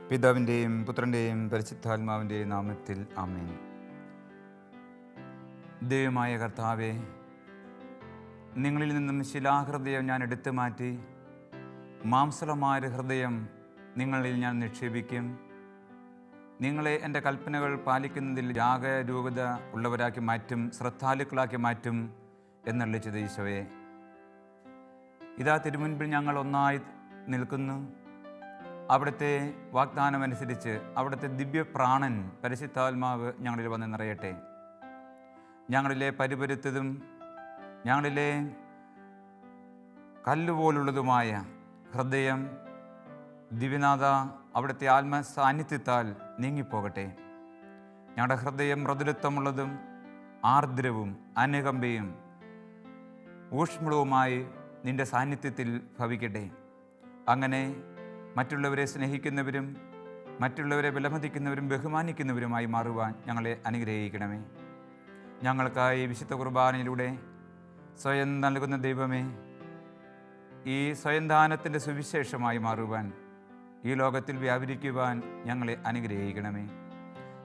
പിതാവിൻ്റെയും പുത്രൻ്റെയും പരിശുദ്ധാത്മാവിൻ്റെയും നാമത്തിൽ ആമേൻ. ദൈവമായ കർത്താവേ, നിങ്ങളിൽ നിന്നും ശിലാഹൃദയം ഞാൻ എടുത്തു മാറ്റി മാംസളമായ ഹൃദയം നിങ്ങളിൽ ഞാൻ നിക്ഷേപിക്കും. നിങ്ങളെ എൻ്റെ കൽപ്പനകൾ പാലിക്കുന്നതിൽ ജാഗരൂകത ഉള്ളവരാക്കി മാറ്റും, ശ്രദ്ധാലുക്കളാക്കി മാറ്റും എന്നറിയിച്ചത് ഈശോയെ. ഇതാ തിരുമുൻപിൽ ഞങ്ങൾ ഒന്നായി നിൽക്കുന്നു. അവിടുത്തെ വാഗ്ദാനമനുസരിച്ച് അവിടുത്തെ ദിവ്യപ്രാണൻ പരിശുദ്ധാത്മാവ് ഞങ്ങളിൽ വന്ന് നിറയട്ടെ. ഞങ്ങളിലെ പരിപരുത്തതും ഞങ്ങളിലെ കല്ലുപോലുള്ളതുമായ ഹൃദയം ദിവ്യനാഥ അവിടുത്തെ ആത്മസാന്നിധ്യത്താൽ നീങ്ങിപ്പോകട്ടെ. ഞങ്ങളുടെ ഹൃദയം മൃദുലത്വമുള്ളതും ആർദ്രവും അനുകമ്പയും ഊഷ്മളവുമായി നിൻ്റെ സാന്നിധ്യത്തിൽ ഭവിക്കട്ടെ. അങ്ങനെ മറ്റുള്ളവരെ സ്നേഹിക്കുന്നവരും മറ്റുള്ളവരെ വിലമതിക്കുന്നവരും ബഹുമാനിക്കുന്നവരുമായി മാറുവാൻ ഞങ്ങളെ അനുഗ്രഹിക്കണമേ. ഞങ്ങൾക്കായി വിശുദ്ധ കുർബാനയിലൂടെ സ്വയം നൽകുന്ന ദൈവമേ, ഈ സ്വയം ദാനത്തിൻ്റെ സുവിശേഷമായി മാറുവാൻ, ഈ ലോകത്തിൽ വ്യാപരിക്കുവാൻ ഞങ്ങളെ അനുഗ്രഹിക്കണമേ.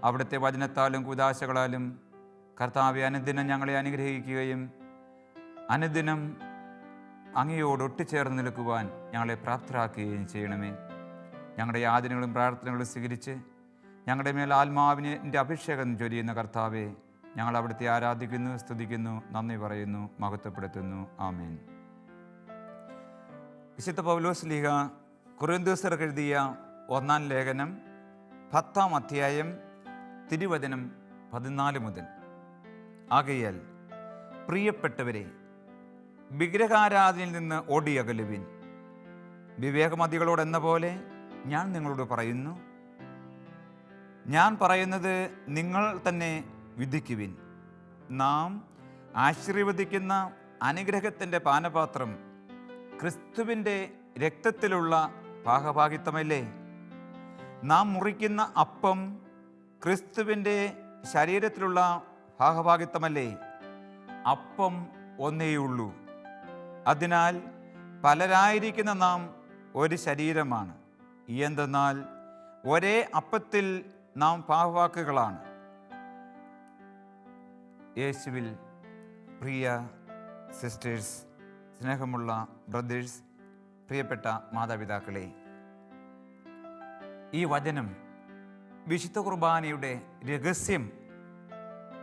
അവിടുത്തെ വചനത്താലും കൂദാശകളാലും കർത്താവെ അനുദിനം ഞങ്ങളെ അനുഗ്രഹിക്കുകയും അനുദിനം അങ്ങയോട് ഒട്ടിച്ചേർന്ന് നിൽക്കുവാൻ ഞങ്ങളെ പ്രാപ്തരാക്കുകയും ചെയ്യണമേ. ഞങ്ങളുടെ യാതനകളും പ്രാർത്ഥനകളും സ്വീകരിച്ച് ഞങ്ങളുടെ മേൽ ആത്മാവിൻ്റെ അഭിഷേകം ചൊരിയുന്ന കർത്താവെ, ഞങ്ങൾ അവിടുത്തെ ആരാധിക്കുന്നു, സ്തുതിക്കുന്നു, നന്ദി പറയുന്നു, മഹത്വപ്പെടുത്തുന്നു. ആമേൻ. വിശുദ്ധ പൗലോസ് ലീഗ കൊരിന്ത്യർക്ക് എഴുതിയ 1-ാം ലേഖനം 10-ാം അധ്യായം തിരുവചനം 14 മുതൽ. ആകയാൽ പ്രിയപ്പെട്ടവരെ, വിഗ്രഹാരാധനയിൽ നിന്ന് ഓടിയകലുവിൻ. വിവേകമതികളോടെന്ന പോലെ ഞാൻ നിങ്ങളോട് പറയുന്നു, ഞാൻ പറയുന്നത് നിങ്ങൾ തന്നെ വിധിക്കുവിൻ. നാം ആശീർവദിക്കുന്ന അനുഗ്രഹത്തിൻ്റെ പാനപാത്രം ക്രിസ്തുവിൻ്റെ രക്തത്തിലുള്ള ഭാഗഭാഗിത്വമല്ലേ? നാം മുറിക്കുന്ന അപ്പം ക്രിസ്തുവിൻ്റെ ശരീരത്തിലുള്ള ഭാഗഭാഗിത്വമല്ലേ? അപ്പം ഒന്നേയുള്ളൂ. അതിനാൽ പലരായിരിക്കുന്ന നാം ഒരു ശരീരമാണ്. എന്തെന്നാൽ ഒരേ അപ്പത്തിൽ നാം ഭാഗവാക്കുകളാണ്. യേശുവിൽ പ്രിയ സിസ്റ്റേഴ്സ്, സ്നേഹമുള്ള ബ്രദേഴ്സ്, പ്രിയപ്പെട്ട മാതാപിതാക്കളെ, ഈ വചനം വിശുദ്ധ കുർബാനയുടെ രഹസ്യം,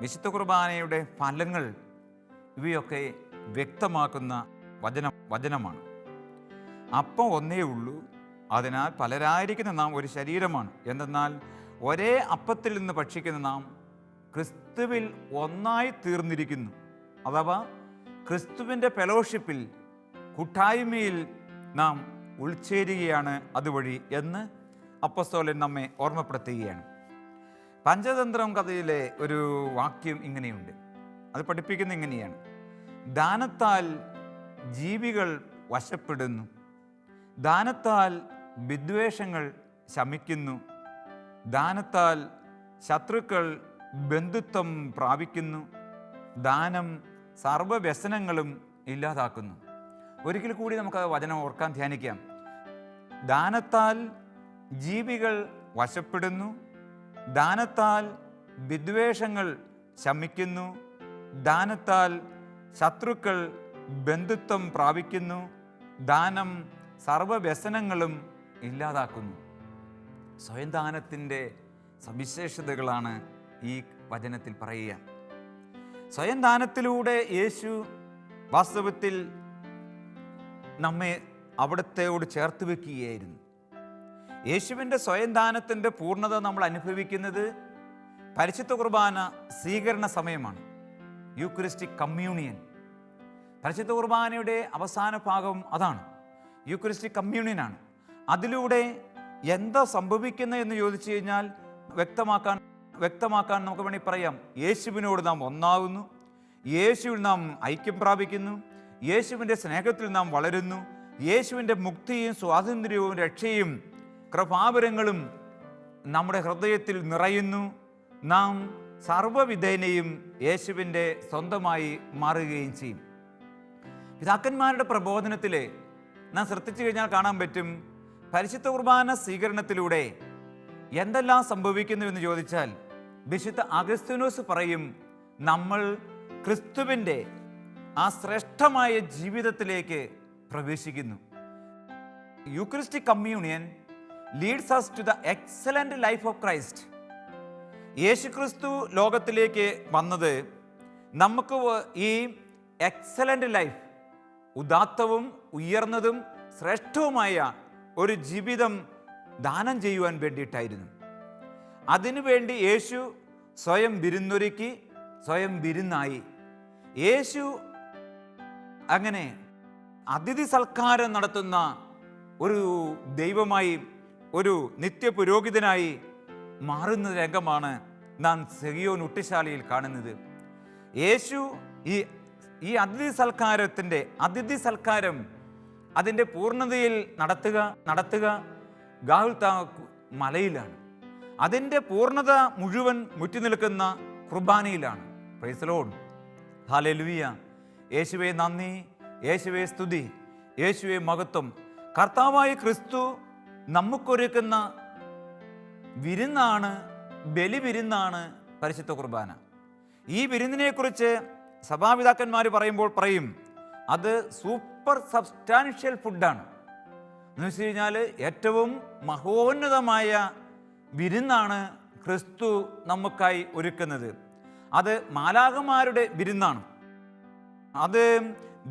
വിശുദ്ധ കുർബാനയുടെ ഫലങ്ങൾ ഇവയൊക്കെ വ്യക്തമാക്കുന്ന വചനമാണ്. അപ്പം ഒന്നേ ഉള്ളൂ. അതിനാൽ പലരായിരിക്കുന്ന നാം ഒരു ശരീരമാണ്. എന്തെന്നാൽ ഒരേ അപ്പത്തിൽ നിന്ന് ഭക്ഷിക്കുന്ന നാം ക്രിസ്തുവിൽ ഒന്നായി തീർന്നിരിക്കുന്നു. അഥവാ ക്രിസ്തുവിൻ്റെ ഫെലോഷിപ്പിൽ, കൂട്ടായ്മയിൽ നാം ഉൾച്ചേരുകയാണ് അതുവഴി എന്ന് അപ്പോസ്തലൻ നമ്മെ ഓർമ്മപ്പെടുത്തുകയാണ്. പഞ്ചതന്ത്രം കഥയിലെ ഒരു വാക്യം ഇങ്ങനെയുണ്ട്. അത് പഠിപ്പിക്കുന്ന ഇങ്ങനെയാണ്: ദാനത്താൽ ജീവികൾ വശപ്പെടുന്നു, ദാനത്താൽ വിദ്വേഷങ്ങൾ ശമിക്കുന്നു, ദാനത്താൽ ശത്രുക്കൾ ബന്ധുത്വം പ്രാപിക്കുന്നു, ദാനം സർവ്വവ്യസനങ്ങളും ഇല്ലാതാക്കുന്നു. ഒരിക്കൽ കൂടി നമുക്ക് വചനം ഓർക്കാൻ ധ്യാനിക്കാം. ദാനത്താൽ ജീവികൾ വശപ്പെടുന്നു, ദാനത്താൽ വിദ്വേഷങ്ങൾ ശമിക്കുന്നു, ദാനത്താൽ ശത്രുക്കൾ ബന്ധുത്വം പ്രാപിക്കുന്നു, ദാനം സർവ്വവ്യസനങ്ങളും ഇല്ലാതാക്കുന്നു. സ്വയം ദാനത്തിൻ്റെ സവിശേഷതകളാണ് ഈ വചനത്തിൽ പറയുക. സ്വയം ദാനത്തിലൂടെ യേശു വാസ്തവത്തിൽ നമ്മെ അവിടത്തെയോട് ചേർത്ത് വെക്കുകയായിരുന്നു. യേശുവിൻ്റെ സ്വയം ദാനത്തിൻ്റെ പൂർണ്ണത നമ്മൾ അനുഭവിക്കുന്നത് പരിശുദ്ധ കുർബാന സ്വീകരണ സമയമാണ്. യൂക്രിസ്റ്റിക് കമ്മ്യൂണിയൻ, പരിശുദ്ധ കുർബാനയുടെ അവസാന ഭാഗം അതാണ്. യൂക്രിസ്റ്റിക് കമ്മ്യൂണിയനാണ്. അതിലൂടെ എന്താ സംഭവിക്കുന്നത് എന്ന് ചോദിച്ചു കഴിഞ്ഞാൽ വ്യക്തമാക്കാൻ നമുക്ക് വേണമെങ്കിൽ പറയാം, യേശുവിനോട് നാം ഒന്നാകുന്നു, യേശുവിൽ നാം ഐക്യം പ്രാപിക്കുന്നു, യേശുവിൻ്റെ സ്നേഹത്തിൽ നാം വളരുന്നു, യേശുവിൻ്റെ മുക്തിയും സ്വാതന്ത്ര്യവും രക്ഷയും കൃപാവരങ്ങളും നമ്മുടെ ഹൃദയത്തിൽ നിറയുന്നു. നാം സർവ്വവിധേനയും യേശുവിൻ്റെ സ്വന്തമായി മാറുകയും ചെയ്യും. പിതാക്കന്മാരുടെ പ്രബോധനത്തിൽ നാം ശ്രദ്ധിച്ചു കഴിഞ്ഞാൽ കാണാൻ പറ്റും, പരിശുദ്ധ കുർബാന സ്വീകരണത്തിലൂടെ എന്തെല്ലാം സംഭവിക്കുന്നു എന്ന് ചോദിച്ചാൽ, വിശുദ്ധ അഗസ്തീനോസ് പറയും, നമ്മൾ ക്രിസ്തുവിൻ്റെ ആ ശ്രേഷ്ഠമായ ജീവിതത്തിലേക്ക് പ്രവേശിക്കുന്നു. Eucharistic communion leads us to the excellent life of Christ. യേശുക്രിസ്തു ലോകത്തിലേക്ക് വന്നത് നമുക്ക് ഈ എക്സലൻ്റ് ലൈഫ്, ഉദാത്തവും ഉയർന്നതും ശ്രേഷ്ഠവുമായ ഒരു ജീവിതം ദാനം ചെയ്യുവാൻ വേണ്ടിയിട്ടായിരുന്നു. അതിനുവേണ്ടി യേശു സ്വയം വിരുന്നൊരുക്കി, സ്വയം വിരുന്നായി. യേശു അങ്ങനെ അതിഥി സൽക്കാരം നടത്തുന്ന ഒരു ദൈവമായി, ഒരു നിത്യപുരോഹിതനായി മാറുന്ന രംഗമാണ് നാം സെഹിയോൻ ഉട്ടിശാലയിൽ കാണുന്നത്. യേശു ഈ അതിഥി സൽക്കാരം അതിൻ്റെ പൂർണ്ണതയിൽ നടത്തുക ഗാഗുൽത്താ മലയിലാണ്. അതിൻ്റെ പൂർണ്ണത മുഴുവൻ മുറ്റി നിൽക്കുന്ന കുർബാനയിലാണ്. Praise the Lord, hallelujah. യേശുവേ നന്ദി, യേശുവേ സ്തുതി, യേശുവേ മഹത്വം. കർത്താവായ ക്രിസ്തു നമുക്കൊരുക്കുന്ന വിരുന്നാണ്, ബലിവിരുന്നാണ് പരിശുദ്ധ കുർബാന. ഈ വിരുന്നിനെക്കുറിച്ച് സഭാപിതാക്കന്മാർ പറയുമ്പോൾ പറയും, അത് സൂപ്പർ സബ്സ്റ്റാൻഷ്യൽ ഫുഡാണ്. എന്ന് വെച്ച് കഴിഞ്ഞാൽ ഏറ്റവും മഹോന്നതമായ വിരുന്നാണ് ക്രിസ്തു നമുക്കായി ഒരുക്കുന്നത്. അത് മാലാഖമാരുടെ വിരുന്നാണ്. അത്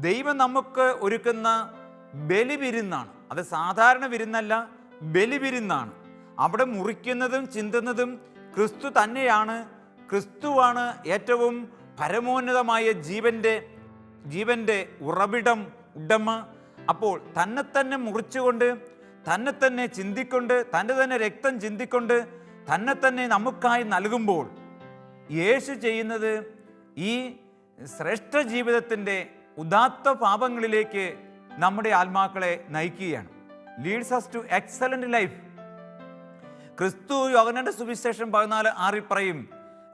ദൈവം നമുക്ക് ഒരുക്കുന്ന ബലിവിരുന്നാണ്. അത് സാധാരണ വിരുന്നല്ല, ബലിവിരുന്നാണ്. അവിടെ മുറിക്കുന്നതും ചിന്തുന്നതും ക്രിസ്തു തന്നെയാണ്. ക്രിസ്തുവാണ് ഏറ്റവും പരമോന്നതമായ ജീവൻ്റെ ഉറവിടം, ഉടമ. അപ്പോൾ തന്നെ തന്നെ മുറിച്ചുകൊണ്ട്, തന്നെ തന്നെ ചിന്തിക്കൊണ്ട്, തൻ്റെ തന്നെ രക്തം ചിന്തിക്കൊണ്ട് തന്നെ തന്നെ നമുക്കായി നൽകുമ്പോൾ യേശു ചെയ്യുന്നത് ഈ ശ്രേഷ്ഠ ജീവിതത്തിൻ്റെ ഉദാത്ത പാപങ്ങളിലേക്ക് നമ്മുടെ ആത്മാക്കളെ നയിക്കുകയാണ്. Leads us to excellent life. ക്രിസ്തു യോഹന്നാന്റെ സുവിശേഷം 14:6 പറയും,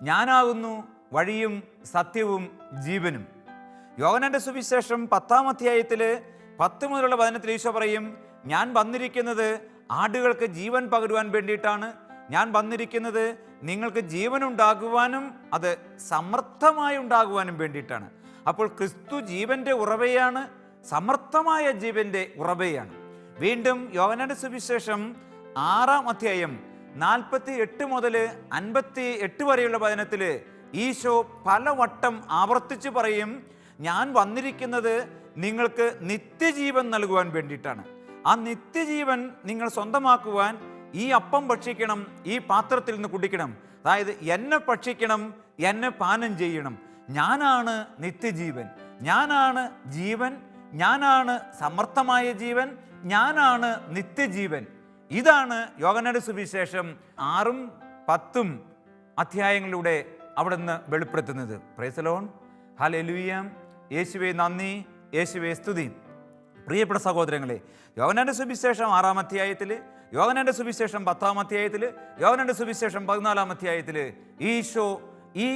ഞാനാകുന്നു വഴിയും സത്യവും ജീവനും. യോഹന്നാന്റെ സുവിശേഷം 10-ാം അധ്യായത്തിൽ 10 മുതലുള്ള വചനത്തിൽ ഈശോ പറയും, ഞാൻ വന്നിരിക്കുന്നത് ആടുകൾക്ക് ജീവൻ പകരുവാൻ വേണ്ടിയിട്ടാണ്. ഞാൻ വന്നിരിക്കുന്നത് നിങ്ങൾക്ക് ജീവനുണ്ടാകുവാനും അത് സമർത്ഥമായി ഉണ്ടാകുവാനും വേണ്ടിയിട്ടാണ്. അപ്പോൾ ക്രിസ്തു ജീവൻ്റെ ഉറവയാണ്, സമർത്ഥമായ ജീവൻ്റെ ഉറവയാണ്. വീണ്ടും യോഹന്നാന്റെ സുവിശേഷം 6-ാം അധ്യായം 48 മുതൽ 58 വരെയുള്ള വചനത്തിൽ ഈശോ പലവട്ടം ആവർത്തിച്ച് പറയും, ഞാൻ വന്നിരിക്കുന്നത് നിങ്ങൾക്ക് നിത്യജീവൻ നൽകുവാൻ വേണ്ടിയിട്ടാണ്. ആ നിത്യജീവൻ നിങ്ങൾ സ്വന്തമാക്കുവാൻ ഈ അപ്പം ഭക്ഷിക്കണം, ഈ പാത്രത്തിൽ നിന്ന് കുടിക്കണം. അതായത് എന്നെ ഭക്ഷിക്കണം, എന്നെ പാനം ചെയ്യണം. ഞാനാണ് നിത്യജീവൻ, ഞാനാണ് ജീവൻ, ഞാനാണ് സമർത്ഥമായ ജീവൻ, ഞാനാണ് നിത്യജീവൻ. ഇതാണ് യോഹന്നാന്റെ സുവിശേഷം 6-ഉം 10-ഉം അധ്യായങ്ങളിലൂടെ അവിടെ നിന്ന് വെളിപ്പെടുത്തുന്നത്. Price the Lord, hallelujah. യേശുവേ നന്ദി, യേശുവേ സ്തുതി. പ്രിയപ്പെട്ട സഹോദരങ്ങളെ, യോഹന്നാന്റെ സുവിശേഷം 6-ാം അധ്യായത്തിൽ, യോഹന്നാന്റെ സുവിശേഷം 10-ാം അധ്യായത്തിൽ, യോഹന്നാന്റെ സുവിശേഷം 14-ാം അധ്യായത്തിൽ ഈശോ ഈ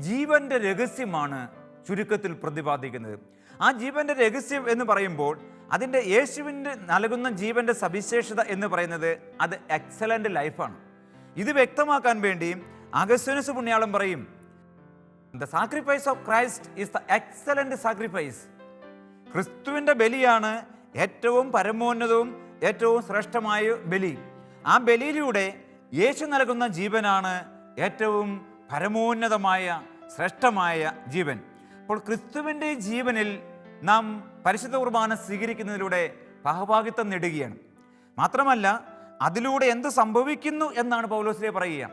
ജീവന്റെ രഹസ്യമാണ് ചുരുക്കത്തിൽ പ്രതിപാദിക്കുന്നത്. ആ ജീവന്റെ രഹസ്യം എന്ന് പറയുമ്പോൾ അതിൻ്റെ യേശുവിൻ്റെ നൽകുന്ന ജീവന്റെ സവിശേഷത എന്ന് പറയുന്നത് അത് എക്സലൻ്റ് ലൈഫാണ്. ഇത് വ്യക്തമാക്കാൻ വേണ്ടി അഗസ്തീനോസ് പുണ്യാളൻ പറയും, the sacrifice of Christ is the excellent sacrifice. ക്രിസ്തുവിൻ്റെ ബലിയാണ് ഏറ്റവും പരമോന്നതവും ഏറ്റവും ശ്രേഷ്ഠമായ ബലി. ആ ബലിയിലൂടെ യേശു നൽകുന്ന ജീവനാണ് ഏറ്റവും പരമോന്നതമായ ശ്രേഷ്ഠമായ ജീവൻ. അപ്പോൾ ക്രിസ്തുവിൻ്റെ ജീവനിൽ നാം പരിശുദ്ധ കുർബാന സ്വീകരിക്കുന്നതിലൂടെ ഭാഗഭാഗിത്വം നേടുകയാണ്. മാത്രമല്ല അതിലൂടെ എന്ത് സംഭവിക്കുന്നു എന്നാണ് പൗലോസിലെ പറയുക,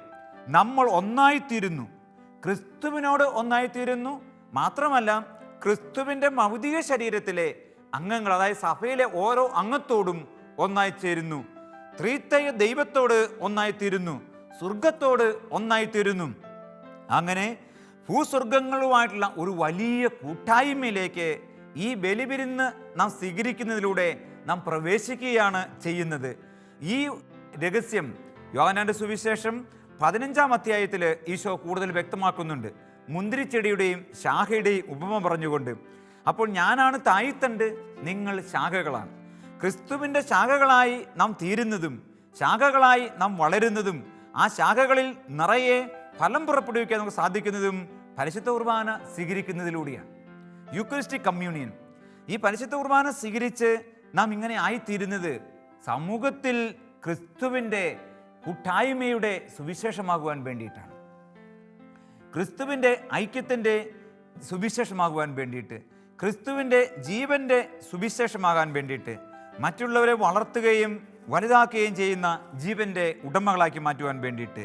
നമ്മൾ ഒന്നായിത്തീരുന്നു, ക്രിസ്തുവിനോട് ഒന്നായിത്തീരുന്നു. മാത്രമല്ല ക്രിസ്തുവിൻ്റെ ഭൗതിക ശരീരത്തിലെ അംഗങ്ങൾ, അതായത് സഭയിലെ ഓരോ അംഗത്തോടും ഒന്നായിത്തീരുന്നു. ത്രിത്വൈക ദൈവത്തോട് ഒന്നായിത്തീരുന്നു, സ്വർഗത്തോട് ഒന്നായിത്തീരുന്നു. അങ്ങനെ ഭൂസ്വർഗങ്ങളുമായിട്ടുള്ള ഒരു വലിയ കൂട്ടായ്മയിലേക്ക് ഈ ബലിവിരുന്ന് നാം സ്വീകരിക്കുന്നതിലൂടെ നാം പ്രവേശിക്കുകയാണ് ചെയ്യുന്നത്. ഈ രഹസ്യം യോഹന്നാന്റെ സുവിശേഷം 15-ാം അധ്യായത്തിൽ ഈശോ കൂടുതൽ വ്യക്തമാക്കുന്നുണ്ട്, മുന്തിരിച്ചെടിയുടെയും ശാഖയുടെയും ഉപമ പറഞ്ഞുകൊണ്ട്. അപ്പോൾ ഞാനാണ് തായ്തണ്ട്, നിങ്ങൾ ശാഖകളാണ്. ക്രിസ്തുവിൻ്റെ ശാഖകളായി നാം തീരുന്നതും ശാഖകളായി നാം വളരുന്നതും ആ ശാഖകളിൽ നിറയെ ഫലം പുറപ്പെടുവിക്കാൻ നമുക്ക് സാധിക്കുന്നതും പരിശുദ്ധ കുർബാന സ്വീകരിക്കുന്നതിലൂടെയാണ്. യൂക്കറിസ്റ്റിക് കമ്മ്യൂണിയൻ, ഈ പരിശുദ്ധ കുർബാന സ്വീകരിച്ച് നാം ഇങ്ങനെ ആയിത്തീരുന്നത് സമൂഹത്തിൽ ക്രിസ്തുവിൻ്റെ കൂട്ടായ്മയുടെ സുവിശേഷമാകുവാൻ വേണ്ടിയിട്ടാണ്. ക്രിസ്തുവിൻ്റെ ഐക്യത്തിൻ്റെ സുവിശേഷമാകുവാൻ വേണ്ടിയിട്ട്, ക്രിസ്തുവിൻ്റെ ജീവൻ്റെ സുവിശേഷമാകാൻ വേണ്ടിയിട്ട്, മറ്റുള്ളവരെ വളർത്തുകയും വലുതാക്കുകയും ചെയ്യുന്ന ജീവൻ്റെ ഉടമകളാക്കി മാറ്റുവാൻ വേണ്ടിയിട്ട്.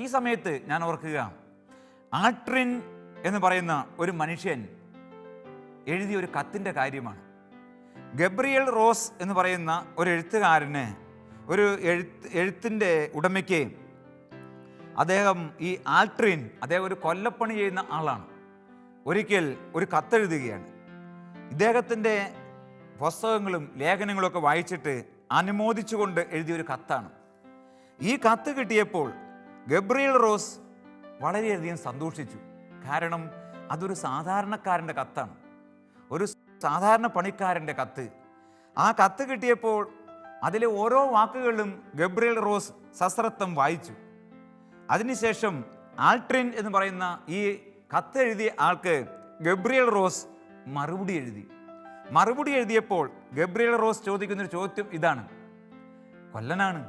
ഈ സമയത്ത് ഞാൻ ഓർക്കുക, ആൾട്രിൻ എന്ന് പറയുന്ന ഒരു മനുഷ്യൻ എഴുതിയ ഒരു കത്തിൻ്റെ കാര്യമാണ്. ഗബ്രിയേൽ റോസ് എന്ന് പറയുന്ന ഒരു എഴുത്തുകാരന്, ഒരു എഴുത്തിൻ്റെ ഉടമയ്ക്ക്, അദ്ദേഹം ഈ ആൾട്രിൻ, അദ്ദേഹം ഒരു കൊല്ലപ്പണി ചെയ്യുന്ന ആളാണ്, ഒരിക്കൽ ഒരു കത്തെഴുതുകയാണ്. ഇദ്ദേഹത്തിൻ്റെ പുസ്തകങ്ങളും ലേഖനങ്ങളൊക്കെ വായിച്ചിട്ട് അനുമോദിച്ചുകൊണ്ട് എഴുതിയൊരു കത്താണ്. ഈ കത്ത് കിട്ടിയപ്പോൾ ഗബ്രിയേൽ റോസ് വളരെയധികം സന്തോഷിച്ചു. കാരണം അതൊരു സാധാരണക്കാരൻ്റെ കത്താണ്, ഒരു സാധാരണ പണിക്കാരൻ്റെ കത്ത്. ആ കത്ത് കിട്ടിയപ്പോൾ അതിലെ ഓരോ വാക്കുകളും ഗബ്രിയേൽ റോസ് സശ്രദ്ധം വായിച്ചു. അതിനുശേഷം ആൾട്രിൻ എന്ന് പറയുന്ന ഈ കത്ത് എഴുതിയ ആൾക്ക് ഗബ്രിയേൽ റോസ് മറുപടി എഴുതിയപ്പോൾ ഗബ്രിയേൽ റോസ് ചോദിക്കുന്നൊരു ചോദ്യം ഇതാണ്: കൊല്ലനാണ്,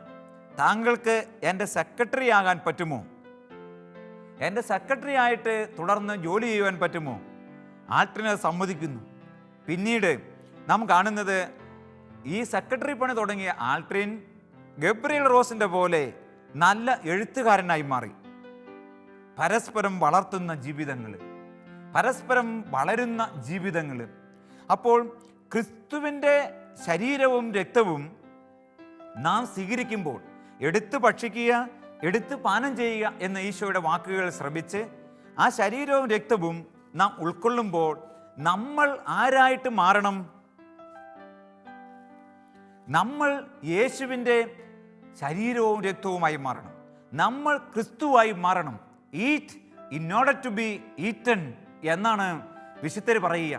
താങ്കൾക്ക് എൻ്റെ സെക്രട്ടറി ആകാൻ പറ്റുമോ? എൻ്റെ സെക്രട്ടറി ആയിട്ട് തുടർന്ന് ജോലി ചെയ്യുവാൻ പറ്റുമോ? ആൾട്രിൻ അത് സമ്മതിക്കുന്നു. പിന്നീട് നാം കാണുന്നത്, ഈ സെക്രട്ടറി പണി തുടങ്ങിയ ആൾട്രിൻ ഗബ്രിയേൽ റോസിൻ്റെ പോലെ നല്ല എഴുത്തുകാരനായി മാറി. പരസ്പരം വളർത്തുന്ന ജീവിതങ്ങൾ, പരസ്പരം വളരുന്ന ജീവിതങ്ങൾ. അപ്പോൾ ക്രിസ്തുവിൻ്റെ ശരീരവും രക്തവും നാം സ്വീകരിക്കുമ്പോൾ എടുത്ത് ഭക്ഷിക്കുക, എടുത്ത് പാനം ചെയ്യുക എന്ന ഈശോയുടെ വാക്കുകൾ ശ്രമിച്ച് ആ ശരീരവും രക്തവും നാം ഉൾക്കൊള്ളുമ്പോൾ നമ്മൾ ആരായിട്ട് മാറണം? നമ്മൾ യേശുവിൻ്റെ ശരീരവും രക്തവുമായി മാറണം. നമ്മൾ ക്രിസ്തുവായി മാറണം. Eat in order to be eaten എന്നാണ് വിശുദ്ധർ പറയുക.